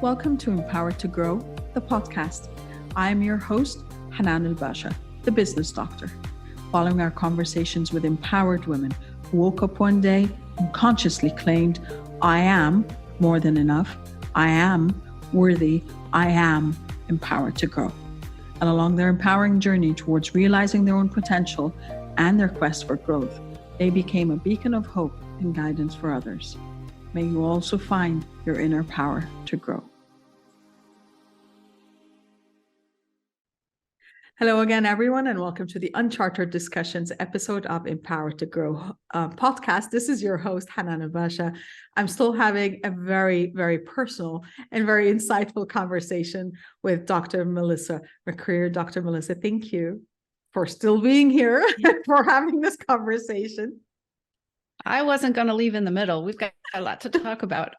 Welcome to Empowered to Grow, the podcast. I am your host, Hanan Basha, the business doctor. Following our conversations with empowered women who woke up one day and consciously claimed, I am more than enough, I am worthy, I am empowered to grow. And along their empowering journey towards realizing their own potential and their quest for growth, they became a beacon of hope and guidance for others. May you also find your inner power to grow. Hello again, everyone, and welcome to the Unchartered Discussions episode of Empowered to Grow podcast. This is your host, Hanan Basha. I'm still having a very, very personal and very insightful conversation with Dr. Melissa McCreery. Dr. Melissa, thank you for still being here and for having this conversation. I wasn't going to leave in the middle. We've got a lot to talk about.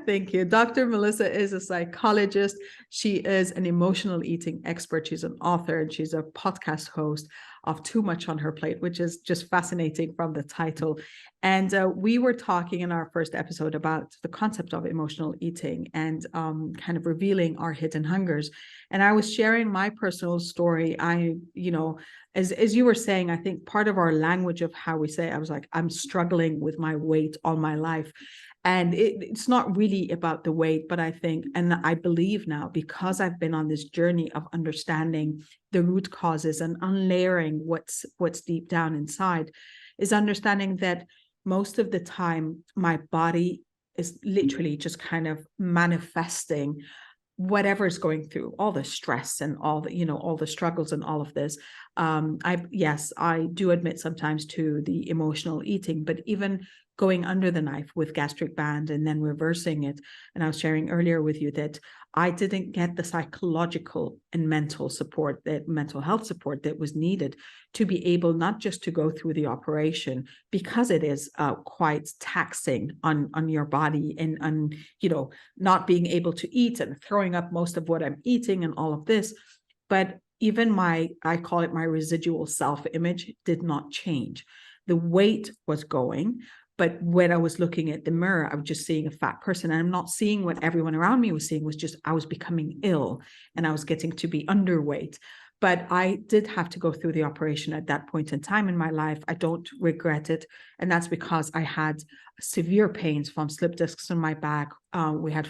Thank you. Dr. Melissa is a psychologist. She is an emotional eating expert. She's an author and she's a podcast host of Too Much on Her Plate, which is just fascinating from the title. And we were talking in our first episode about the concept of emotional eating and kind of revealing our hidden hungers. And I was sharing my personal story. As you were saying, I think part of our language of how we say, I was like, I'm struggling with my weight all my life. And it's not really about the weight, but I think, and I believe now, because I've been on this journey of understanding the root causes and unlayering what's deep down inside, is understanding that most of the time my body is literally just kind of manifesting whatever is going through, all the stress and all the struggles and all of this. I do admit sometimes to the emotional eating, but even going under the knife with gastric band and then reversing it. And I was sharing earlier with you that I didn't get the psychological and mental health support that was needed to be able not just to go through the operation, because it is quite taxing on your body and not being able to eat and throwing up most of what I'm eating and all of this. But even I call it my residual self-image, did not change. The weight was going, but when I was looking at the mirror, I was just seeing a fat person. And I'm not seeing what everyone around me was seeing, was just I was becoming ill and I was getting to be underweight. But I did have to go through the operation at that point in time in my life. I don't regret it. And that's because I had severe pains from slip discs in my back. We had,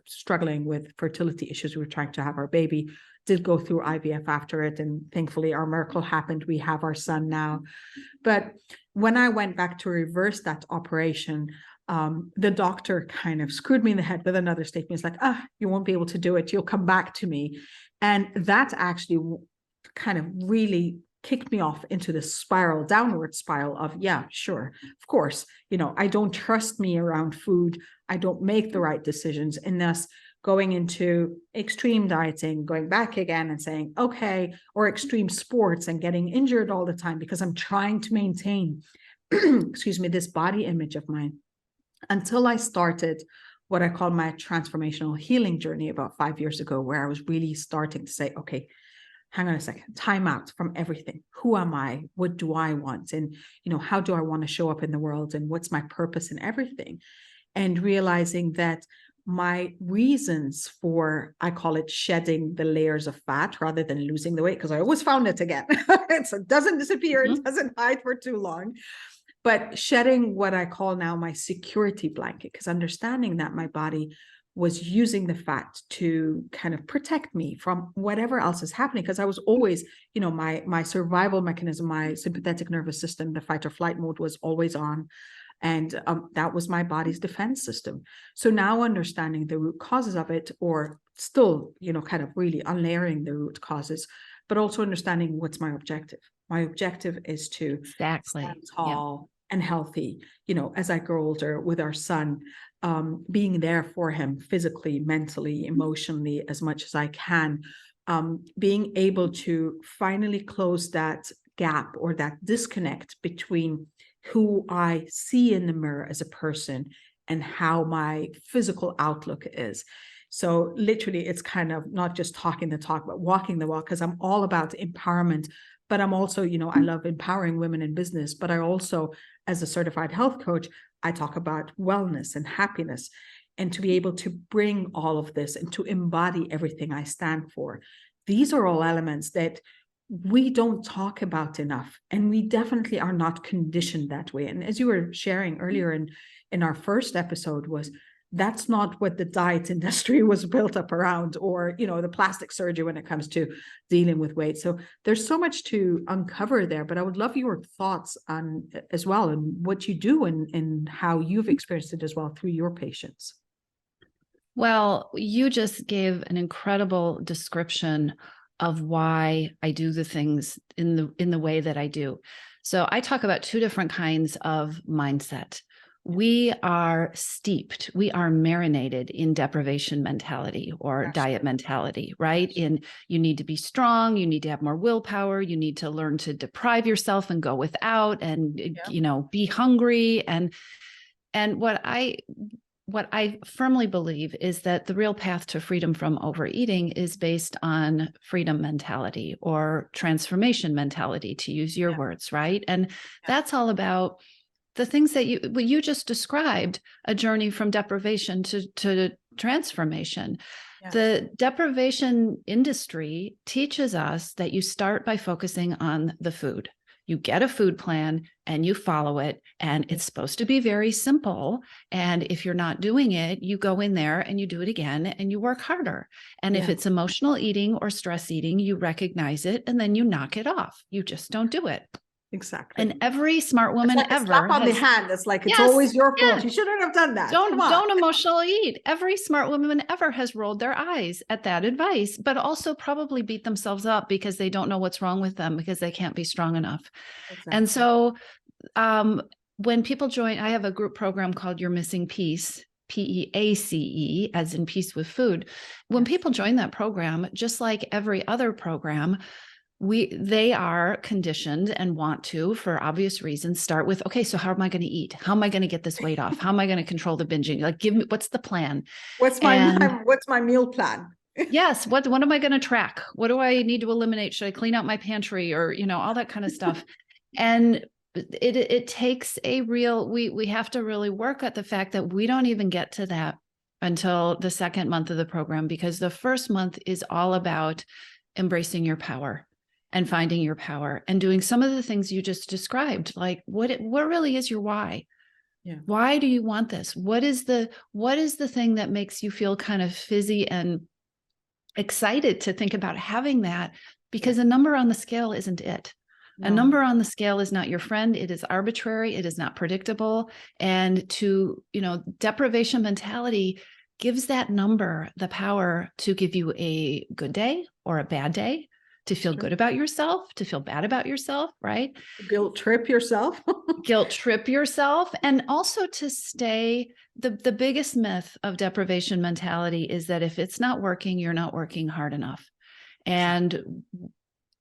struggling with fertility issues. We were trying to have our baby, did go through IVF after it. And thankfully our miracle happened. We have our son now. But when I went back to reverse that operation, the doctor kind of screwed me in the head with another statement. It's like, you won't be able to do it. You'll come back to me. And that actually kind of really kicked me off into this downward spiral of, yeah, sure, of course, I don't trust me around food. I don't make the right decisions, and thus going into extreme dieting, going back again and saying, okay, or extreme sports and getting injured all the time because I'm trying to maintain, this body image of mine, until I started what I call my transformational healing journey about 5 years ago, where I was really starting to say, okay, hang on a second, time out from everything. Who am I? What do I want? And, how do I want to show up in the world? And what's my purpose in everything? And realizing that my reasons for, I call it shedding the layers of fat rather than losing the weight, because I always found it again. It doesn't disappear. It doesn't hide for too long. But shedding what I call now my security blanket, because understanding that my body was using the fat to kind of protect me from whatever else is happening. Because I was always, my survival mechanism, my sympathetic nervous system, the fight or flight mode was always on. And that was my body's defense system. So now understanding the root causes of it, or still, kind of really unlayering the root causes, but also understanding what's my objective. My objective is to stand tall and healthy, as I grow older with our son, being there for him physically, mentally, emotionally, as much as I can, being able to finally close that gap or that disconnect between who I see in the mirror as a person and how my physical outlook is. So literally, it's kind of not just talking the talk, but walking the walk, because I'm all about empowerment. But I'm also, I love empowering women in business, but I also, as a certified health coach, I talk about wellness and happiness, and to be able to bring all of this and to embody everything I stand for. These are all elements that we don't talk about enough, and we definitely are not conditioned that way. And as you were sharing earlier in our first episode, was that's not what the diet industry was built up around, or the plastic surgery when it comes to dealing with weight. So there's so much to uncover there, but I would love your thoughts on as well, and what you do and how you've experienced it as well through your patients. Well, you just gave an incredible description of why I do the things in the way that I do. So I talk about two different kinds of mindset. We are steeped, we are marinated in deprivation mentality or diet mentality, right? In you need to be strong, you need to have more willpower, you need to learn to deprive yourself and go without and, be hungry. And what I firmly believe is that the real path to freedom from overeating is based on freedom mentality or transformation mentality, to use your words, right? And that's all about the things that you just described, a journey from deprivation to transformation. Yes. The deprivation industry teaches us that you start by focusing on the food. You get a food plan and you follow it, and it's supposed to be very simple. And if you're not doing it, you go in there and you do it again and you work harder. And if it's emotional eating or stress eating, you recognize it and then you knock it off. You just don't do it. Exactly. And every smart woman it's like ever a slap on the hand. It's like, it's always your fault. You shouldn't have done that. Don't emotionally eat. Every smart woman ever has rolled their eyes at that advice, but also probably beat themselves up because they don't know what's wrong with them because they can't be strong enough. Exactly. And so when people join, I have a group program called You're Missing Peace, PEACE, as in peace with food. When people join that program, just like every other program, they are conditioned and want to, for obvious reasons, start with, okay, so how am I going to eat? How am I going to get this weight off? How am I going to control the binging? Like, give me, what's the plan? What's my meal plan? Yes. What am I going to track? What do I need to eliminate? Should I clean out my pantry or, all that kind of stuff? And it takes we have to really work at the fact that we don't even get to that until the second month of the program, because the first month is all about embracing your power and finding your power and doing some of the things you just described. Like what really is your why? Yeah. Why do you want this? What is the thing that makes you feel kind of fizzy and excited to think about having that? Because a number on the scale isn't it. No. A number on the scale is not your friend. It is arbitrary. It is not predictable. And deprivation mentality gives that number the power to give you a good day or a bad day, to feel good about yourself, to feel bad about yourself, right? Guilt trip yourself. Guilt trip yourself. And also to stay, the biggest myth of deprivation mentality is that if it's not working, you're not working hard enough. And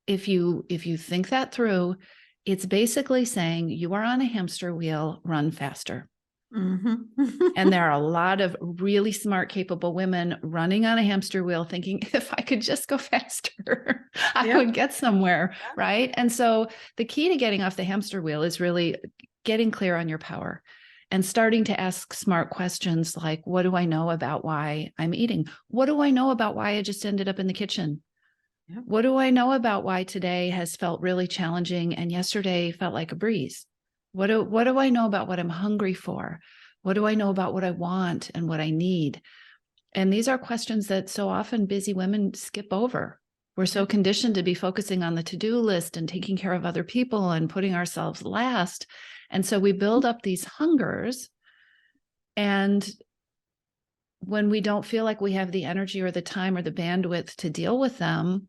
if you think that through, it's basically saying you are on a hamster wheel, run faster. Mm-hmm. And there are a lot of really smart, capable women running on a hamster wheel thinking, if I could just go faster, I would get somewhere, right? And so the key to getting off the hamster wheel is really getting clear on your power and starting to ask smart questions like, what do I know about why I'm eating? What do I know about why I just ended up in the kitchen? Yep. What do I know about why today has felt really challenging and yesterday felt like a breeze? What do I know about what I'm hungry for? What do I know about what I want and what I need? And these are questions that so often busy women skip over. We're so conditioned to be focusing on the to-do list and taking care of other people and putting ourselves last. And so we build up these hungers. And when we don't feel like we have the energy or the time or the bandwidth to deal with them,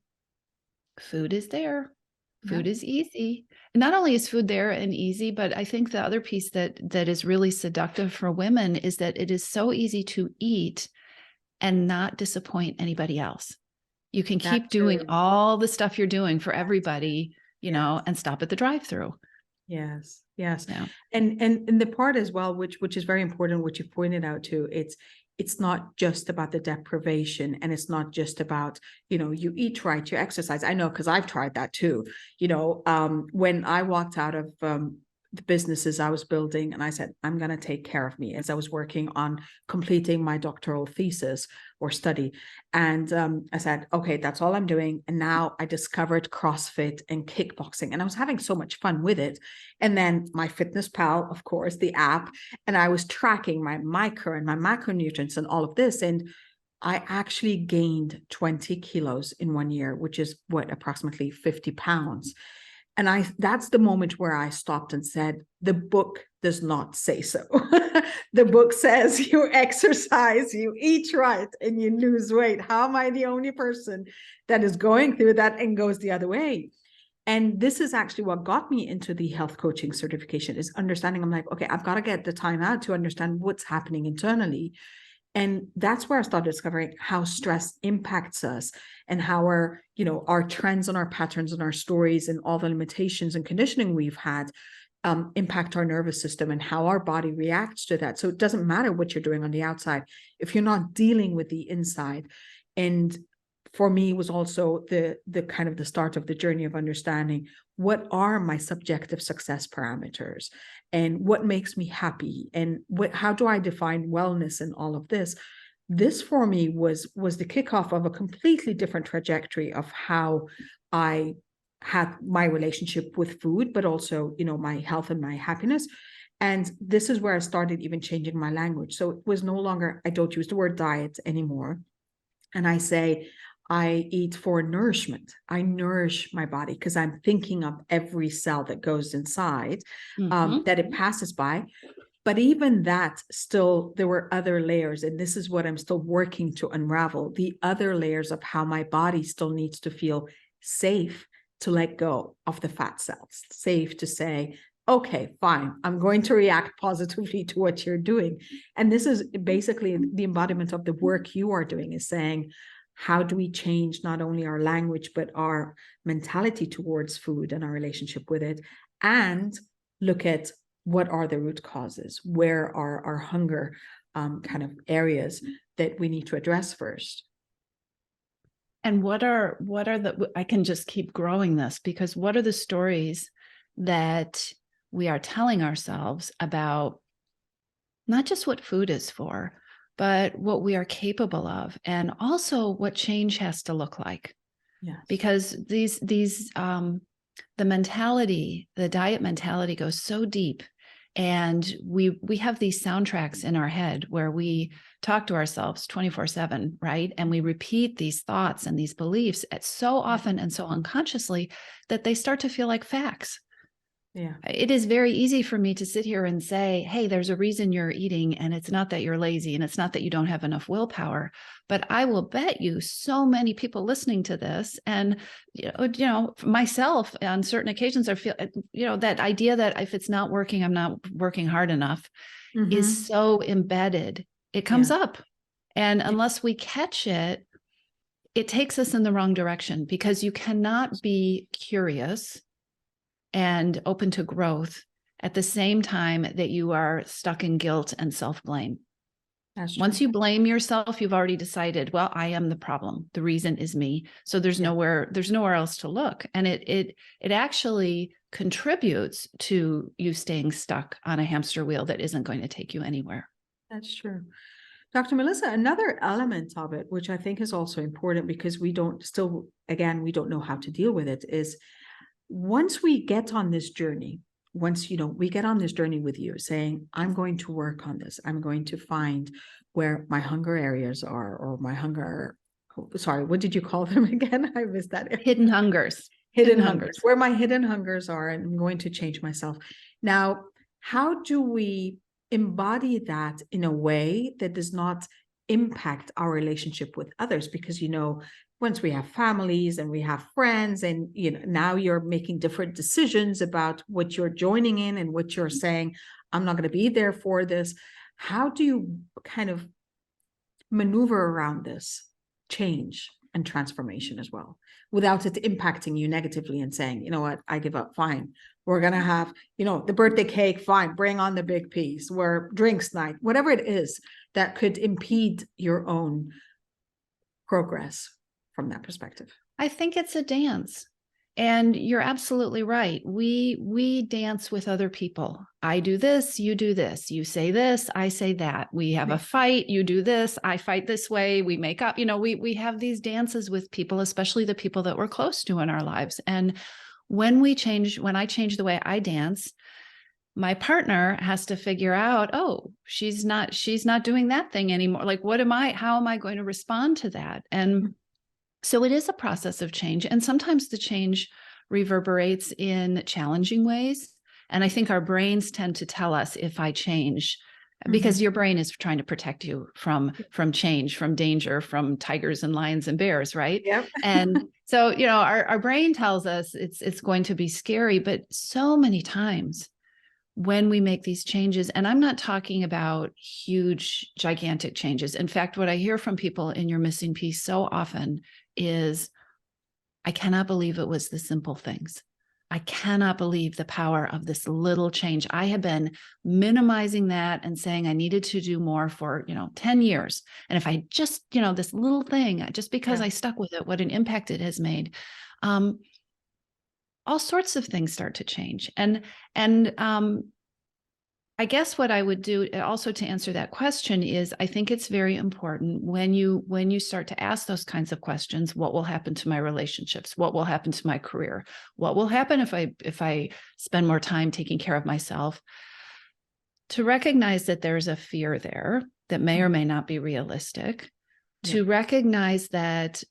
food is there. Food is easy. And not only is food there and easy, but I think the other piece that is really seductive for women is that it is so easy to eat and not disappoint anybody else. You can keep doing all the stuff you're doing for everybody, and stop at the drive-through. Yes. Yeah. And the part as well, which is very important, which you pointed out too, it's not just about the deprivation, and it's not just about, you eat right, you exercise. I know, because I've tried that too. When I walked out of the businesses I was building. And I said, I'm going to take care of me, as I was working on completing my doctoral thesis or study. And I said, okay, that's all I'm doing. And now I discovered CrossFit and kickboxing, and I was having so much fun with it. And then my Fitness Pal, of course, the app, and I was tracking my micro and my macronutrients and all of this. And I actually gained 20 kilos in 1 year, which is what, approximately 50 pounds. And that's the moment where I stopped and said, the book does not say so. The book says you exercise, you eat right, and you lose weight. How am I the only person that is going through that and goes the other way? And this is actually what got me into the health coaching certification, is understanding. I'm like, okay, I've got to get the time out to understand what's happening internally. And that's where I started discovering how stress impacts us, and how our trends and our patterns and our stories and all the limitations and conditioning we've had impact our nervous system and how our body reacts to that. So it doesn't matter what you're doing on the outside if you're not dealing with the inside. And for me, was also the kind of the start of the journey of understanding what are my subjective success parameters and what makes me happy, and how do I define wellness and all of this. This for me was the kickoff of a completely different trajectory of how I had my relationship with food, but also, my health and my happiness. And this is where I started even changing my language. So it was no longer, I don't use the word diet anymore. And I say, I eat for nourishment. I nourish my body because I'm thinking of every cell that goes inside, that it passes by. But even that, still, there were other layers. And this is what I'm still working to unravel, the other layers of how my body still needs to feel safe to let go of the fat cells, safe to say, okay, fine, I'm going to react positively to what you're doing. And this is basically the embodiment of the work you are doing, is saying, how do we change not only our language, but our mentality towards food and our relationship with it, and look at what are the root causes, where are our hunger kind of areas that we need to address first. And what are I can just keep growing this, because what are the stories that we are telling ourselves about not just what food is for, but what we are capable of, and also what change has to look like. Yes. Because the mentality, the diet mentality goes so deep, and we have these soundtracks in our head where we talk to ourselves 24/7, right? And we repeat these thoughts and these beliefs so often and so unconsciously that they start to feel like facts. Yeah. It is very easy for me to sit here and say, hey, there's a reason you're eating, and it's not that you're lazy, and it's not that you don't have enough willpower. But I will bet you so many people listening to this, and myself on certain occasions, I feel, that idea that if it's not working, I'm not working hard enough, is so embedded. It comes up. And unless we catch it, it takes us in the wrong direction, because you cannot be curious and open to growth at the same time that you are stuck in guilt and self-blame. Once you blame yourself, you've already decided, well, I am the problem. The reason is me. So there's nowhere else to look. And it actually contributes to you staying stuck on a hamster wheel that isn't going to take you anywhere. That's true. Dr. Melissa, another element of it, which I think is also important, because we don't know how to deal with it, is once we get on this journey, we get on this journey with you saying, I'm going to work on this. I'm going to find where my hunger areas are, or my hunger, sorry, what did you call them again? I missed that. Hidden hungers. Hidden hungers, where my hidden hungers are, and I'm going to change myself. Now, how do we embody that in a way that does not impact our relationship with others? Because, once we have families and we have friends, and now you're making different decisions about what you're joining in and what you're saying, I'm not going to be there for this. How do you kind of maneuver around this change and transformation as well, without it impacting you negatively and saying, you know what, I give up, fine. We're going to have, the birthday cake, fine, bring on the big piece, or drinks night, whatever it is that could impede your own progress from that perspective? I think it's a dance. And you're absolutely right. We dance with other people. I do this, you do this. You say this, I say that. We have a fight, you do this, I fight this way, we make up. We have these dances with people, especially the people that we're close to in our lives. And when I change the way I dance, my partner has to figure out, oh, she's not doing that thing anymore. Like, how am I going to respond to that? And so it is a process of change. And sometimes the change reverberates in challenging ways. And I think our brains tend to tell us if I change, because your brain is trying to protect you from change, from danger, from tigers and lions and bears, right? Yep. And so, our brain tells us it's going to be scary, but so many times when we make these changes, and I'm not talking about huge, gigantic changes. In fact, what I hear from people in Your Missing Piece so often is, I cannot believe it was the simple things. I cannot believe the power of this little change. I have been minimizing that and saying I needed to do more for, 10 years. And if I just, this little thing, just because I stuck with it, what an impact it has made. All sorts of things start to change. And I guess what I would do also to answer that question is, I think it's very important when you start to ask those kinds of questions, what will happen to my relationships? What will happen to my career? What will happen if I spend more time taking care of myself? To recognize that there's a fear there that may or may not be realistic, to recognize that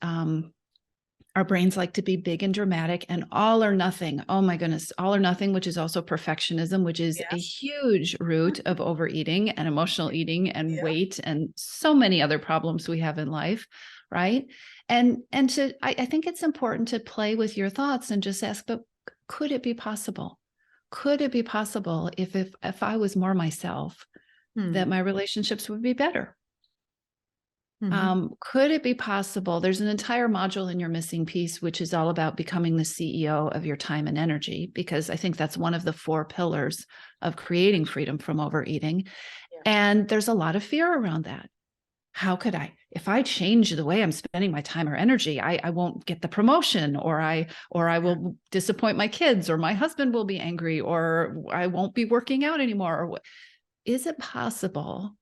our brains like to be big and dramatic and all or nothing. Oh my goodness, all or nothing, which is also perfectionism, which is a huge root of overeating and emotional eating and weight and so many other problems we have in life, right? And I think it's important to play with your thoughts and just ask, but could it be possible? Could it be possible if I was more myself, that my relationships would be better? Could it be possible? There's an entire module in Your Missing Piece, which is all about becoming the CEO of your time and energy, because I think that's one of the 4 pillars of creating freedom from overeating. And there's a lot of fear around that. How could I, if I change the way I'm spending my time or energy, I won't get the promotion, or I will disappoint my kids, or my husband will be angry, or I won't be working out anymore. Or is it possible?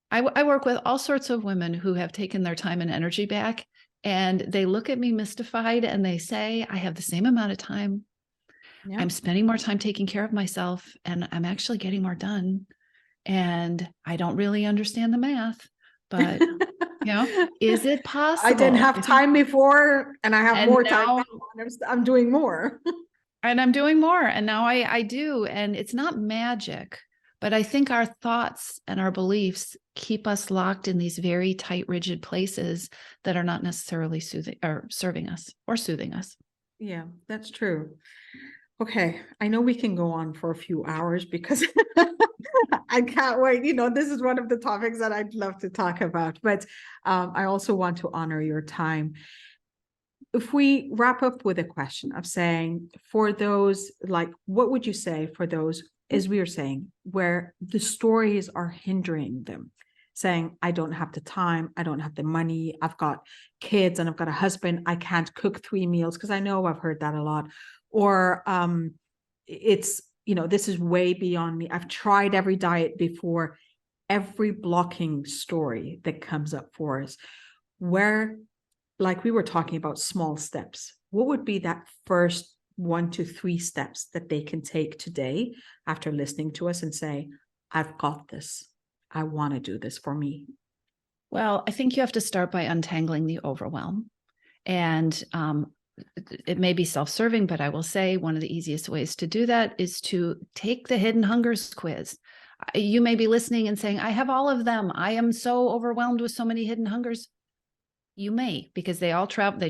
I work with all sorts of women who have taken their time and energy back, and they look at me mystified and they say, I have the same amount of time. I'm spending more time taking care of myself, and I'm actually getting more done. And I don't really understand the math, but is it possible? I didn't have time before, and I have more time now. I'm doing more. And I'm doing more. And now I do. And it's not magic. But I think our thoughts and our beliefs keep us locked in these very tight, rigid places that are not necessarily soothing or serving us or soothing us. Yeah, that's true. Okay, I know we can go on for a few hours because I can't wait. This is one of the topics that I'd love to talk about, but I also want to honor your time. If we wrap up with a question of saying, for those, like, what would you say for those, as we were saying, where the stories are hindering them, saying, I don't have the time, I don't have the money, I've got kids and I've got a husband, I can't cook 3 meals, because I know I've heard that a lot. Or it's, this is way beyond me. I've tried every diet before. Every blocking story that comes up for us, where, like we were talking about small steps, what would be that first 1 to 3 steps that they can take today after listening to us and say, I've got this. I want to do this for me? Well, I think you have to start by untangling the overwhelm. And it may be self-serving, but I will say one of the easiest ways to do that is to take the Hidden Hungers quiz. You may be listening and saying, I have all of them. I am so overwhelmed with so many hidden hungers. You may, because they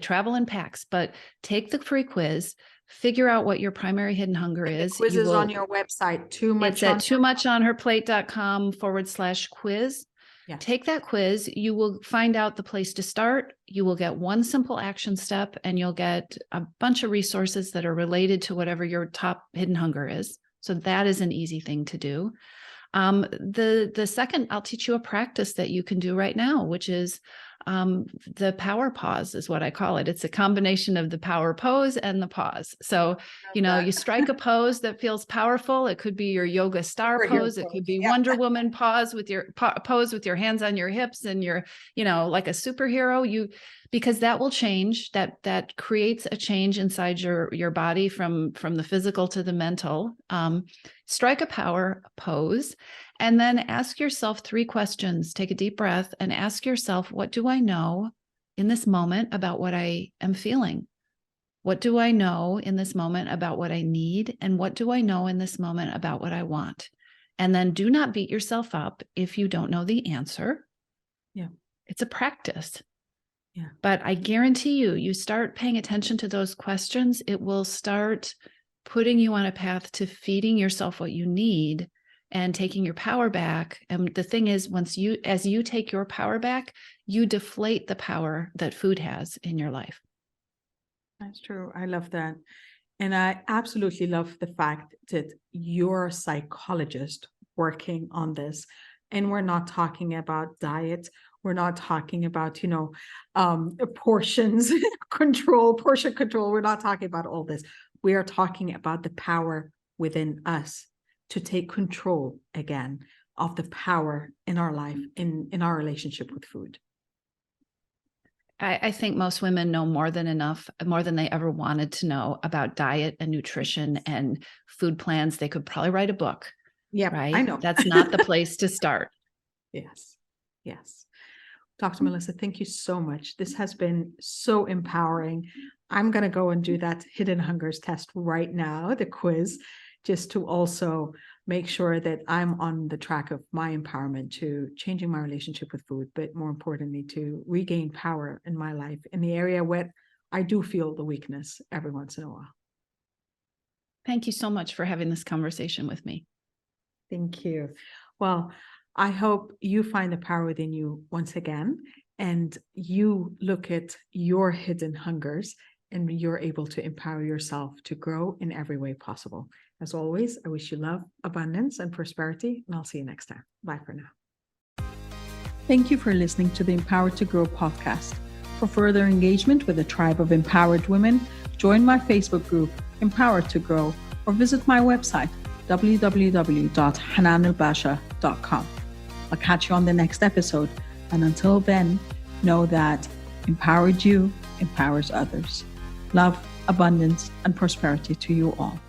travel in packs, but take the free quiz, figure out what your primary hidden hunger is. The quiz is on your website. It's at toomuchonherplate.com/quiz. Yeah. Take that quiz. You will find out the place to start. You will get 1 simple action step, and you'll get a bunch of resources that are related to whatever your top hidden hunger is. So that is an easy thing to do. The second, I'll teach you a practice that you can do right now, which is the power pause is what I call it. It's a combination of the power pose and the pause. So, you strike a pose that feels powerful. It could be your yoga star pose. It could be Wonder Woman pose with your pose with your hands on your hips and your, like a superhero. Because that will change. That creates a change inside your body from the physical to the mental. Strike a power pose, and then ask yourself 3 questions. Take a deep breath and ask yourself, what do I know in this moment about what I am feeling? What do I know in this moment about what I need? And what do I know in this moment about what I want? And then do not beat yourself up if you don't know the answer. Yeah. It's a practice. Yeah. But I guarantee you start paying attention to those questions, it will start putting you on a path to feeding yourself what you need and taking your power back. And the thing is, as you take your power back, you deflate the power that food has in your life. That's true. I love that. And I absolutely love the fact that you're a psychologist working on this. And we're not talking about diet. We're not talking about, portion control. We're not talking about all this. We are talking about the power within us to take control again of the power in our life, in our relationship with food. I think most women know more than they ever wanted to know about diet and nutrition and food plans. They could probably write a book. Yeah, right. I know. That's not the place to start. Yes. Dr. Melissa, thank you so much. This has been so empowering. I'm going to go and do that hidden hungers test right now, the quiz, just to also make sure that I'm on the track of my empowerment to changing my relationship with food, but more importantly, to regain power in my life in the area where I do feel the weakness every once in a while. Thank you so much for having this conversation with me. Thank you. Well, I hope you find the power within you once again, and you look at your hidden hungers and you're able to empower yourself to grow in every way possible. As always, I wish you love, abundance, and prosperity, and I'll see you next time. Bye for now. Thank you for listening to the Empowered to Grow podcast. For further engagement with a tribe of empowered women, join my Facebook group, Empowered to Grow, or visit my website, www.hananulbasha.com. I'll catch you on the next episode. And until then, know that empowered you empowers others. Love, abundance, and prosperity to you all.